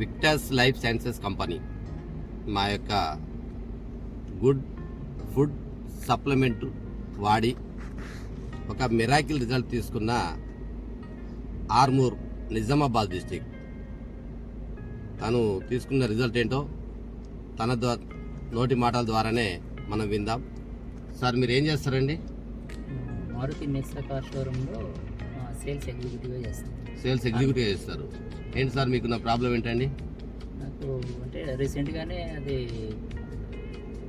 విక్టర్స్ life sciences company మా యొక్క good food supplement వాడి ఒక మిరాకిల్ రిజల్ట్ తీసుకున్న ఆర్మూర్ నిజామాబాద్ డిస్టిక్ తను తీసుకున్న రిజల్ట్ ఏంటో తన నోటి మాటల ద్వారానే మనం విందాం. సార్ మీరు ఏం చేస్తారండి? మారుతి నెక్సా కార్ షోరూంలో సేల్స్ ఎగ్జిక్యూటివ్గా చేస్తాను. సేల్స్ ఎగ్జిక్యూటివ్ చేస్తారు. ఏంటి సార్ మీకు నా ప్రాబ్లం ఏంటండి? నాకు అంటే రీసెంట్గానే అది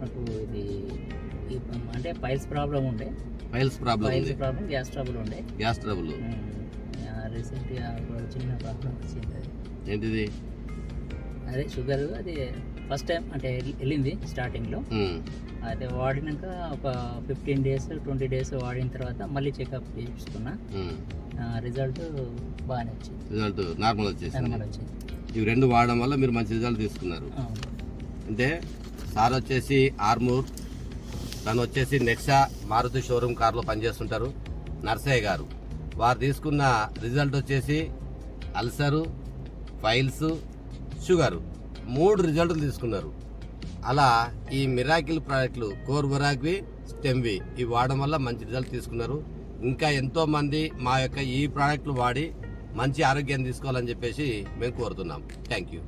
నాకు ఇది అంటే పైల్స్ ప్రాబ్లం ఉండే. పైల్స్ ప్రాబ్లం, గ్యాస్ ట్రబుల్ ఉండే. గ్యాస్ ట్రబుల్ రీసెంట్గా చిన్న ప్రాబ్లం వచ్చింది. ఏంటిది? అదే షుగర్. అది ఫస్ట్ టైం అంటే వెళ్ళింది స్టార్టింగ్లో. అయితే వాడినాక ఒక 15 days 20 days వాడిన తర్వాత మళ్ళీ చెకప్ చేయించుకున్నా. రిజల్ట్ బాగానే వచ్చింది. రిజల్ట్ నార్మల్ వచ్చేసింది. ఇవి రెండు వాడడం వల్ల మీరు మంచి రిజల్ట్ తీసుకున్నారు. అంటే సార్ వచ్చేసి ఆర్మూర్, తను వచ్చేసి నెక్సా మారుతి షోరూమ్ కార్లో పనిచేస్తుంటారు. నర్సయ్య గారు వారు తీసుకున్న రిజల్ట్ వచ్చేసి అల్సరు, ఫైల్స్, షుగరు 3 రిజల్ట్లు తీసుకున్నారు. అలా ఈ మిరాకిల్ ప్రాడక్ట్లు కోర్బరాగ్వి, స్టెమ్వి ఇవి వాడడం వల్ల మంచి రిజల్ట్ తీసుకున్నారు. ఇంకా ఎంతోమంది మా యొక్క ఈ ప్రాడక్ట్లు వాడి మంచి ఆరోగ్యాన్ని తీసుకోవాలని చెప్పేసి మేము కోరుతున్నాం. Thank you.